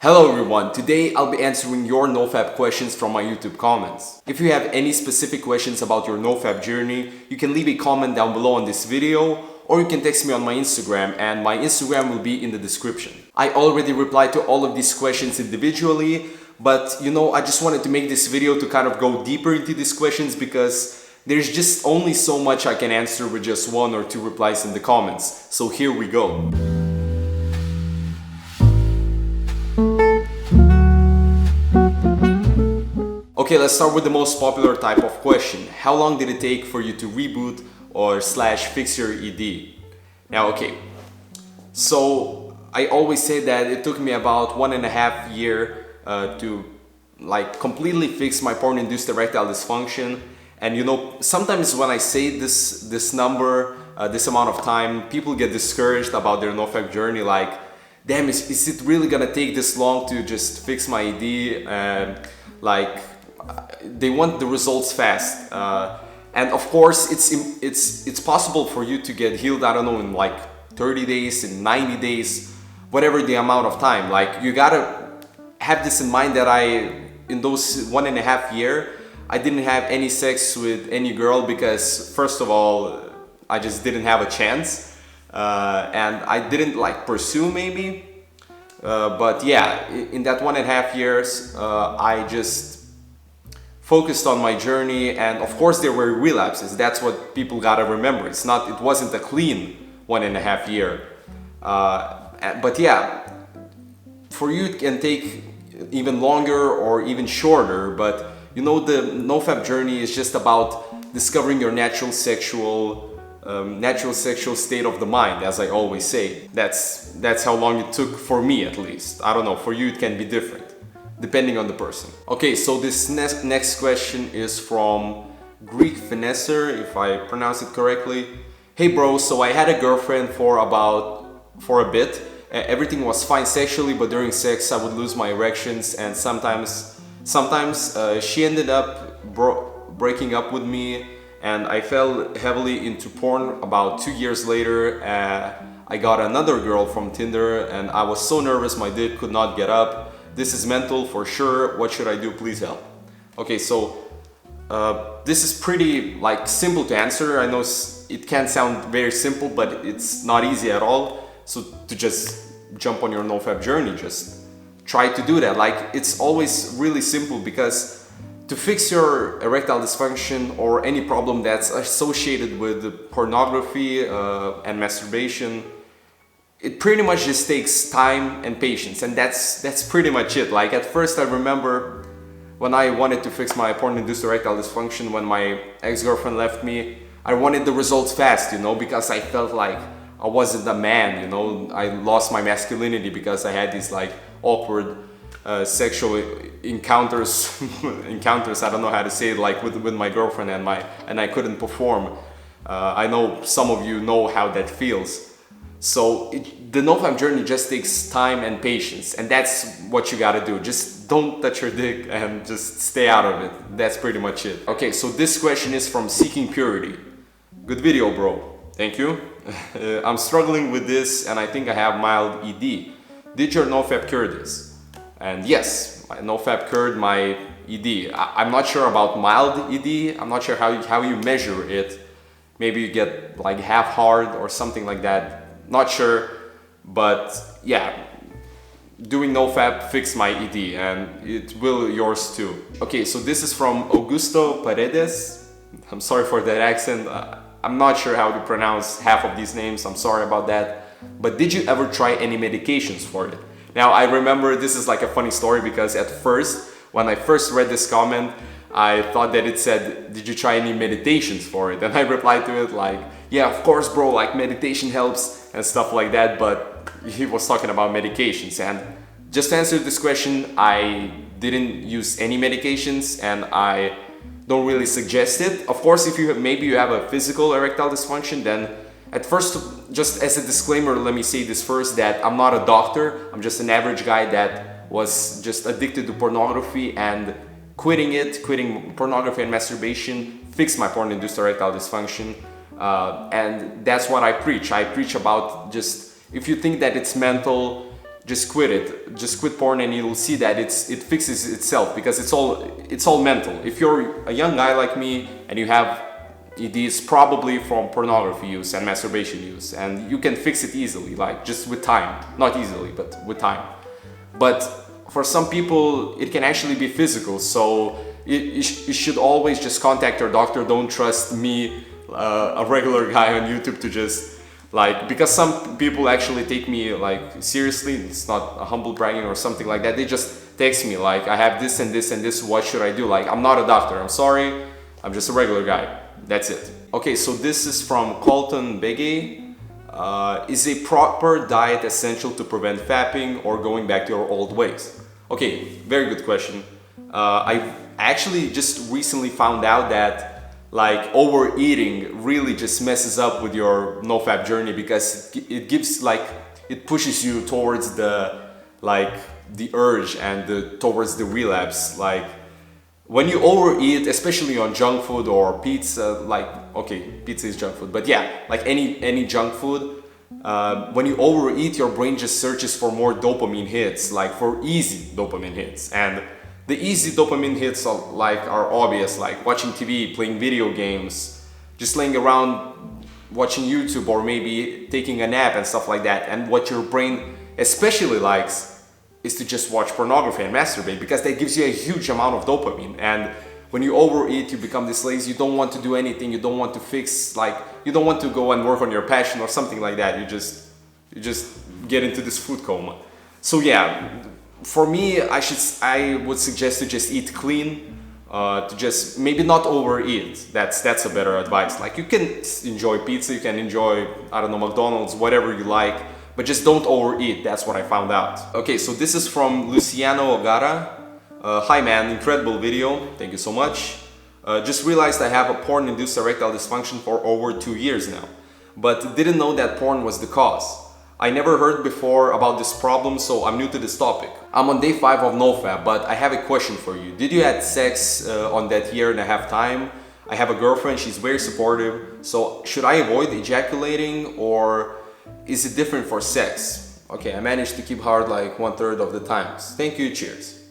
Hello everyone, today I'll be answering your NoFap questions from my YouTube comments. If you have any specific questions about your NoFap journey, you can leave a comment down below on this video, or you can text me on my Instagram, and my Instagram will be in the description. I already replied to all of these questions individually, but I just wanted to make this video to kind of go deeper into these questions because there's just only so much I can answer with just one or two replies in the comments. So here we go. Okay, let's start with the most popular type of question. How long did it take for you to reboot or fix your ED? Now, okay, so I always say that it took me about 1.5 years to completely fix my porn-induced erectile dysfunction. And sometimes when I say this number, this amount of time, people get discouraged about their NoFap journey, like, damn, is it really gonna take this long to just fix my ED? They want the results fast, and of course it's possible for you to get healed, I don't know, in 30 days, in 90 days, whatever the amount of time. You gotta have this in mind that in those 1.5 years I didn't have any sex with any girl because, first of all, I just didn't have a chance, and I didn't pursue maybe, but yeah, in that 1.5 years I just focused on my journey. And of course there were relapses. That's what people gotta remember. It wasn't a clean 1.5 years. But yeah, for you it can take even longer or even shorter. But the NoFap journey is just about discovering your natural sexual state of the mind, as I always say. That's how long it took for me, at least. I don't know. For you it can be different, depending on the person. Okay, so this next question is from Greek Finesser, if I pronounce it correctly. Hey bro, so I had a girlfriend for a bit. Everything was fine sexually, but during sex I would lose my erections, and sometimes she ended up breaking up with me, and I fell heavily into porn. About 2 years later, I got another girl from Tinder, and I was so nervous my dick could not get up. This is mental for sure. What should I do? Please help. Okay, so this is pretty simple to answer. I know it can sound very simple, but it's not easy at all. So to just jump on your NoFap journey, just try to do that. It's always really simple, because to fix your erectile dysfunction or any problem that's associated with pornography and masturbation, it pretty much just takes time and patience, and that's pretty much it. At first, I remember when I wanted to fix my porn-induced erectile dysfunction when my ex-girlfriend left me, I wanted the results fast, because I felt like I wasn't a man, I lost my masculinity because I had these awkward sexual encounters, I don't know how to say it, with my girlfriend, and I couldn't perform. I know some of you know how that feels. So the NoFap journey just takes time and patience, and that's what you gotta do. Just don't touch your dick and just stay out of it. That's pretty much it. Okay, so this question is from Seeking Purity. Good video, bro. Thank you. I'm struggling with this, and I think I have mild ED. Did your NoFap cure this? And yes, my NoFap cured my ED. I'm not sure about mild ED. I'm not sure how you measure it. Maybe you get half hard or something like that. Not sure, but yeah, doing NoFap fixed my ED, and it will yours too. Okay, so this is from Augusto Paredes. I'm sorry for that accent. I'm not sure how to pronounce half of these names. I'm sorry about that. But did you ever try any medications for it? Now, I remember this is a funny story, because at first, when I first read this comment, I thought that it said, did you try any meditations for it? And I replied to it yeah, of course, bro, meditation helps and stuff like that, but he was talking about medications. And just to answer this question, I didn't use any medications, and I don't really suggest it. Of course, if maybe you have a physical erectile dysfunction, then at first, just as a disclaimer, let me say this first, that I'm not a doctor. I'm just an average guy that was just addicted to pornography, and quitting pornography and masturbation fixed my porn-induced erectile dysfunction. And that's what I preach. I preach about, just if you think that it's mental, just quit it. Just quit porn, and you'll see that it fixes itself, because it's all mental. If you're a young guy like me and you have EDs, probably from pornography use and masturbation use, and you can fix it easily, like just with time. Not easily, but with time. But for some people, it can actually be physical, so you should always just contact your doctor. Don't trust me, a regular guy on YouTube, to just like, because some people actually take me like seriously. It's not a humble bragging or something like that. They just text me like, I have this and this and this, what should I do? Like, I'm not a doctor, I'm sorry, I'm just a regular guy. That's it. Okay, so this is from Colton Begay. Is a proper diet essential to prevent fapping or going back to your old ways? Okay, very good question. I actually just recently found out that like overeating really just messes up with your NoFap journey, because it gives like, it pushes you towards the urge and towards the relapse. Like when you overeat, especially on junk food or pizza, like, okay, pizza is junk food, but yeah, like any junk food, when you overeat, your brain just searches for more dopamine hits, like for easy dopamine hits. And the easy dopamine hits are obvious, like watching TV, playing video games, just laying around watching YouTube, or maybe taking a nap and stuff like that. And what your brain especially likes is to just watch pornography and masturbate, because that gives you a huge amount of dopamine. And when you overeat, you become this lazy, you don't want to do anything, you don't want to fix, like, you don't want to go and work on your passion or something like that. You just get into this food coma. So yeah, for me, I would suggest to just eat clean, to just maybe not overeat. That's a better advice. Like, you can enjoy pizza, you can enjoy, I don't know, McDonald's, whatever you like, but just don't overeat. That's what I found out. Okay, so this is from Luciano Ogara. Hi man, incredible video, thank you so much. Just realized I have a porn-induced erectile dysfunction for over 2 years now, but didn't know that porn was the cause. I never heard before about this problem, so I'm new to this topic. I'm on day 5 of NoFap, but I have a question for you. Did you have sex on that 1.5 year time? I have a girlfriend, she's very supportive, so should I avoid ejaculating, or is it different for sex? Okay, I managed to keep hard like 1/3 of the times. Thank you, cheers.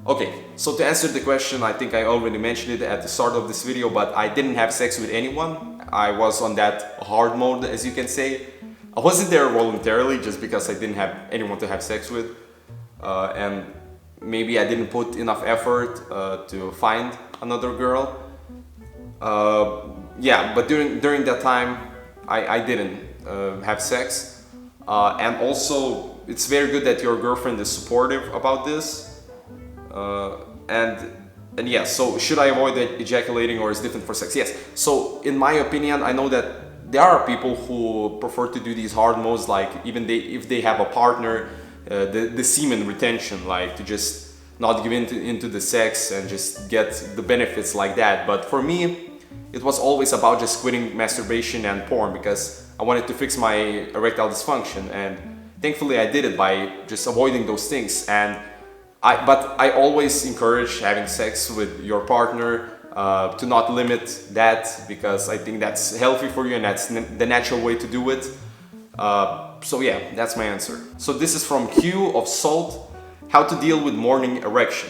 Okay, so to answer the question, I think I already mentioned it at the start of this video, but I didn't have sex with anyone. I was on that hard mode, as you can say. I wasn't there voluntarily, just because I didn't have anyone to have sex with. And maybe I didn't put enough effort to find another girl. Yeah, but during that time, I didn't have sex. And also, it's very good that your girlfriend is supportive about this. And yeah, so should I avoid ejaculating, or is it different for sex? Yes. So in my opinion, I know that there are people who prefer to do these hard modes, like even if they have a partner, the semen retention, like to just not give into the sex and just get the benefits like that. But for me, it was always about just quitting masturbation and porn, because I wanted to fix my erectile dysfunction, and thankfully I did it by just avoiding those things. But I always encourage having sex with your partner, to not limit that, because I think that's healthy for you and that's the natural way to do it. So yeah, that's my answer. So this is from Q of Salt. How to deal with morning erection.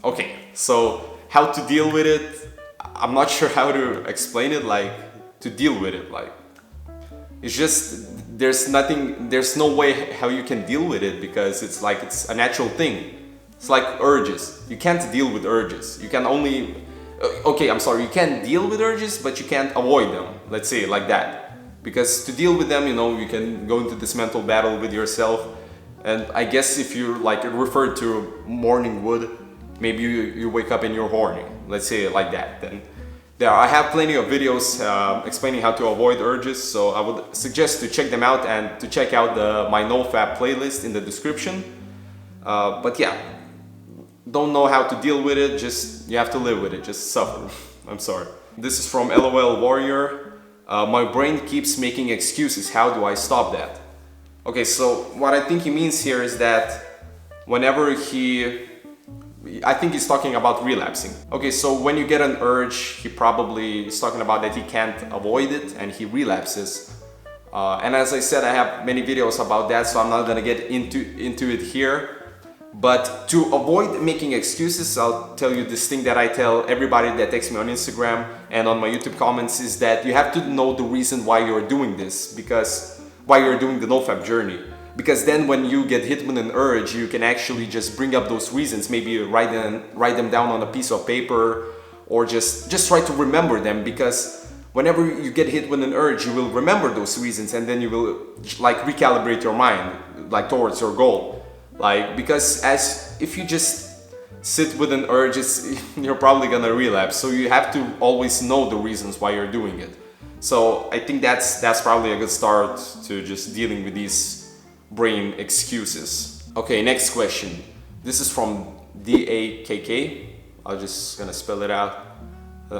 Okay, so how to deal with it, I'm not sure how to explain it, like to deal with it, like it's just, there's no way how you can deal with it, because it's like, it's a natural thing. It's like urges. You can't deal with urges. You can only, okay, I'm sorry, you can deal with urges, but you can't avoid them. Let's say it like that. Because to deal with them, you can go into this mental battle with yourself. And I guess if you're like referred to morning wood, maybe you wake up and you're horny. Let's say it like that. Then I have plenty of videos explaining how to avoid urges, so I would suggest to check them out and to check out my NoFap playlist in the description. But yeah, don't know how to deal with it, you have to live with it, just suffer. I'm sorry. This is from LOL Warrior. My brain keeps making excuses, how do I stop that? Okay, so what I think he means here is that whenever I think he's talking about relapsing. Okay, so when you get an urge, he probably is talking about that he can't avoid it and he relapses. And as I said, I have many videos about that, so I'm not gonna get into it here. But to avoid making excuses, I'll tell you this thing that I tell everybody that texts me on Instagram and on my YouTube comments, is that you have to know the reason why you're doing this, because why you're doing the NoFap journey. Because then when you get hit with an urge, you can actually just bring up those reasons, maybe write them down on a piece of paper, or just try to remember them, because whenever you get hit with an urge, you will remember those reasons, and then you will like recalibrate your mind like towards your goal. Like, because if you just sit with an urge, you're probably gonna relapse. So you have to always know the reasons why you're doing it. So I think that's probably a good start to just dealing with these brain excuses. Okay, next question. This is from DAKK. I'm just gonna spell it out.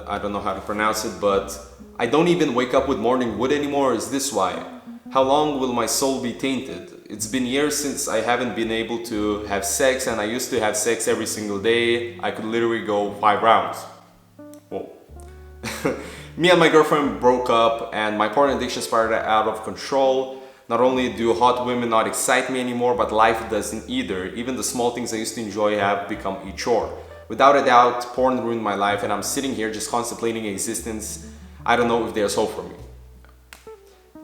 I don't know how to pronounce it, but I don't even wake up with morning wood anymore. Is this why? How long will my soul be tainted? It's been years since I haven't been able to have sex, and I used to have sex every single day. I could literally go 5 rounds. Whoa. Me and my girlfriend broke up, and my porn addiction spiraled out of control. Not only do hot women not excite me anymore, but life doesn't either. Even the small things I used to enjoy have become a chore. Without a doubt, porn ruined my life, and I'm sitting here just contemplating existence. I don't know if there's hope for me.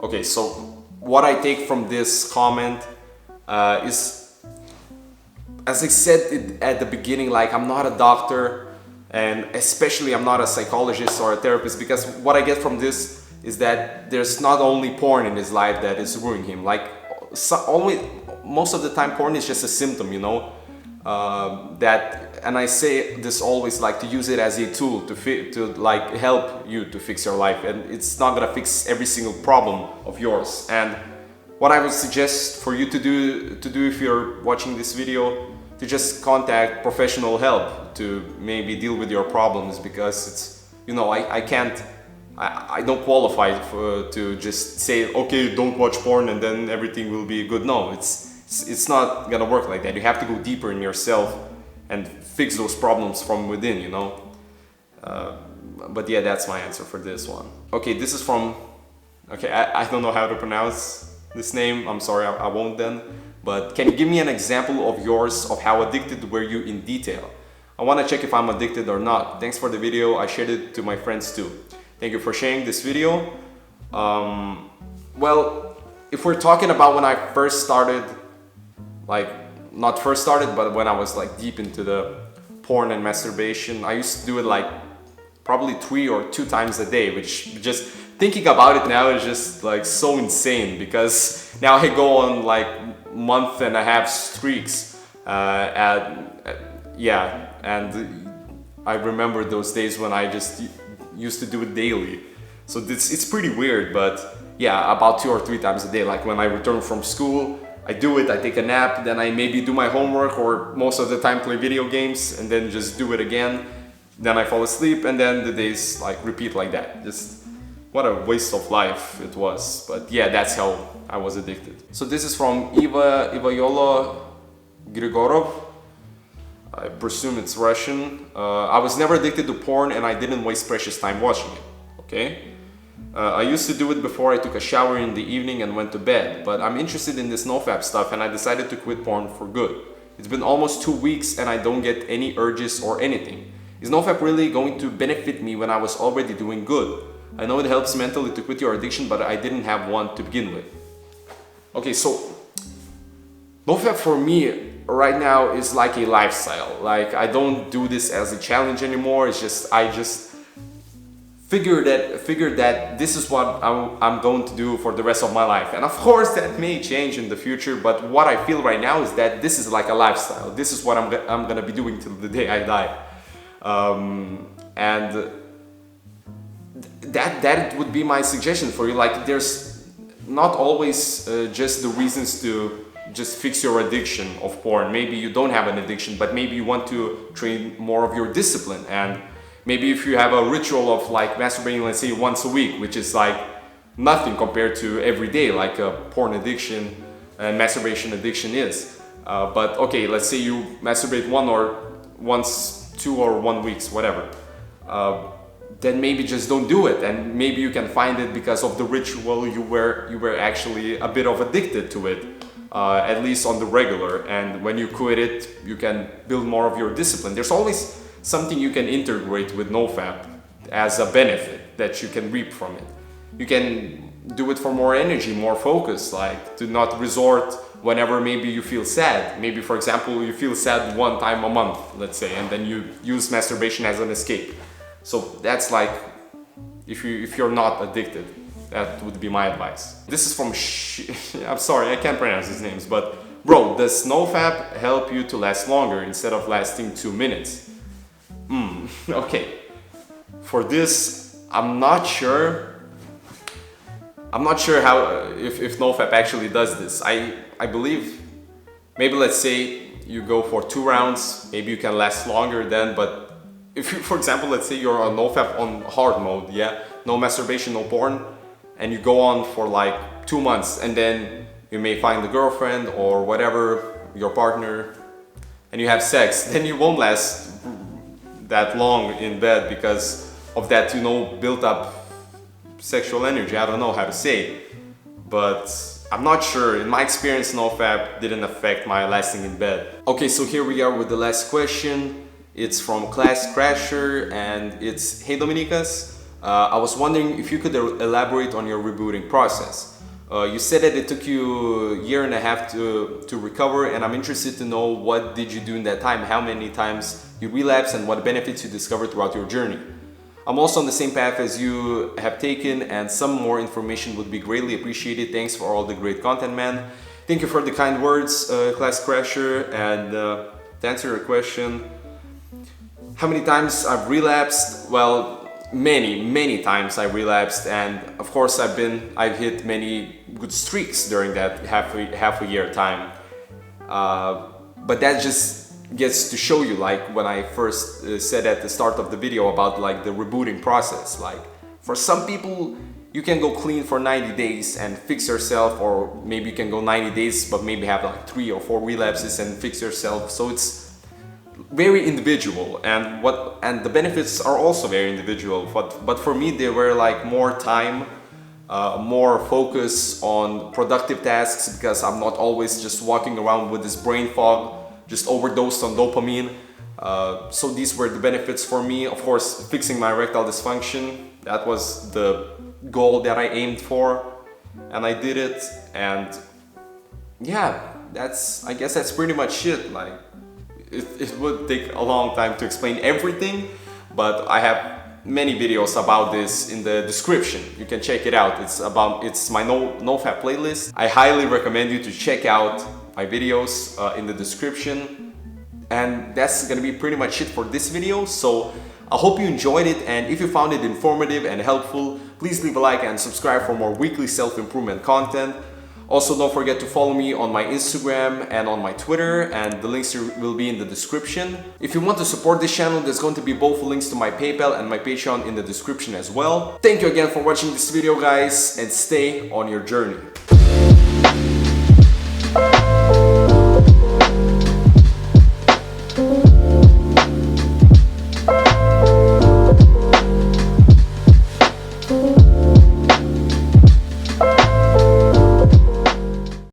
Okay, so what I take from this comment is, as I said at the beginning, like, I'm not a doctor, and especially I'm not a psychologist or a therapist, because what I get from this is that there's not only porn in his life that is ruining him. Like, most of the time porn is just a symptom, you know, and I say this always, like, to use it as a tool to like help you to fix your life, and it's not gonna fix every single problem of yours. And what I would suggest for you to do if you're watching this video, to just contact professional help to maybe deal with your problems, because it's, you know, I don't qualify to just say, okay, don't watch porn and then everything will be good. No, it's not gonna work like that. You have to go deeper in yourself and fix those problems from within, you know. But yeah, that's my answer for this one. Okay, this is from, okay, I don't know how to pronounce this name. I'm sorry, I won't then. But can you give me an example of yours of how addicted were you in detail? I want to check if I'm addicted or not. Thanks for the video. I shared it to my friends too. Thank you for sharing this video. Well, if we're talking about when I first started, like, not first started, but when I was like deep into the porn and masturbation, I used to do it like probably 3 or 2 times a day, which, just thinking about it now, is just like so insane, because now I go on like month-and-a-half streaks, yeah, and I remember those days when I just used to do it daily. So it's pretty weird, but yeah, about 2 or 3 times a day. Like, when I return from school, I do it, I take a nap, then I maybe do my homework, or most of the time play video games, and then just do it again. Then I fall asleep, and then the days like repeat like that. Just what a waste of life it was. But yeah, that's how I was addicted. So this is from Ivayolo Grigorov. I presume it's Russian. I was never addicted to porn, and I didn't waste precious time watching it. Okay. I used to do it before I took a shower in the evening and went to bed, but I'm interested in this NoFap stuff, and I decided to quit porn for good. It's been almost 2 weeks and I don't get any urges or anything. Is NoFap really going to benefit me when I was already doing good? I know it helps mentally to quit your addiction, but I didn't have one to begin with. Okay, so NoFap for me right now is like a lifestyle. Like, I don't do this as a challenge anymore. It's just, I just figured that this is what I'm going to do for the rest of my life. And of course that may change in the future, but what I feel right now is that this is like a lifestyle. This is what I'm gonna be doing till the day I die. And that would be my suggestion for you. Like, there's not always just the reasons to just fix your addiction of porn. Maybe you don't have an addiction, but maybe you want to train more of your discipline. And maybe if you have a ritual of like masturbating, let's say once a week, which is like nothing compared to every day, like a porn addiction and masturbation addiction is. But okay, let's say you masturbate once, 2 or 1 weeks, whatever. then maybe just don't do it. And maybe you can find it because of the ritual, you were actually a bit of addicted to it, at least on the regular. And when you quit it, you can build more of your discipline. There's always something you can integrate with NoFap as a benefit that you can reap from it. You can do it for more energy, more focus, like to not resort whenever maybe you feel sad. Maybe, for example, you feel sad one time a month, let's say, and then you use masturbation as an escape. So that's like, if you're not addicted, that would be my advice. This is from I'm sorry, I can't pronounce his names, but bro, does NoFap help you to last longer instead of lasting 2 minutes? Okay. For this, I'm not sure how if NoFap actually does this. I believe maybe, let's say you go for 2 rounds, maybe you can last longer then. But if you, for example, let's say you're on NoFap on hard mode, yeah, no masturbation, no porn, and you go on for like 2 months, and then you may find a girlfriend or whatever, your partner, and you have sex, then you won't last that long in bed because of that, built up sexual energy. I don't know how to say it, but I'm not sure. In my experience, NoFap didn't affect my lasting in bed. Okay, so here we are with the last question. It's from Class Crasher, and it's, hey Dominicas, I was wondering if you could elaborate on your rebooting process. You said that it took you a year and a half to recover, and I'm interested to know what did you do in that time, how many times you relapsed, and what benefits you discovered throughout your journey. I'm also on the same path as you have taken, and some more information would be greatly appreciated. Thanks for all the great content, man. Thank you for the kind words, Class Crasher. And to answer your question, how many times I've relapsed? Well, many times I relapsed, and of course I've hit many good streaks during that half a year time. But that just gets to show you, like when I first said at the start of the video about like the rebooting process. Like for some people, you can go clean for 90 days and fix yourself, or maybe you can go 90 days but maybe have like 3 or 4 relapses and fix yourself. So it's very individual, and the benefits are also very individual. But for me, they were like more time, more focus on productive tasks, because I'm not always just walking around with this brain fog, just overdosed on dopamine. So these were the benefits for me. Of course, fixing my erectile dysfunction, that was the goal that I aimed for, and I did it. And yeah, I guess that's pretty much it. Like it would take a long time to explain everything, but I have many videos about this in the description. You can check it out. It's my NoFap playlist. I highly recommend you to check out my videos in the description. And that's gonna be pretty much it for this video. So I hope you enjoyed it, and if you found it informative and helpful, please leave a like and subscribe for more weekly self-improvement content. Also, don't forget to follow me on my Instagram and on my Twitter, and the links will be in the description. If you want to support this channel, there's going to be both links to my PayPal and my Patreon in the description as well. Thank you again for watching this video, guys, and stay on your journey.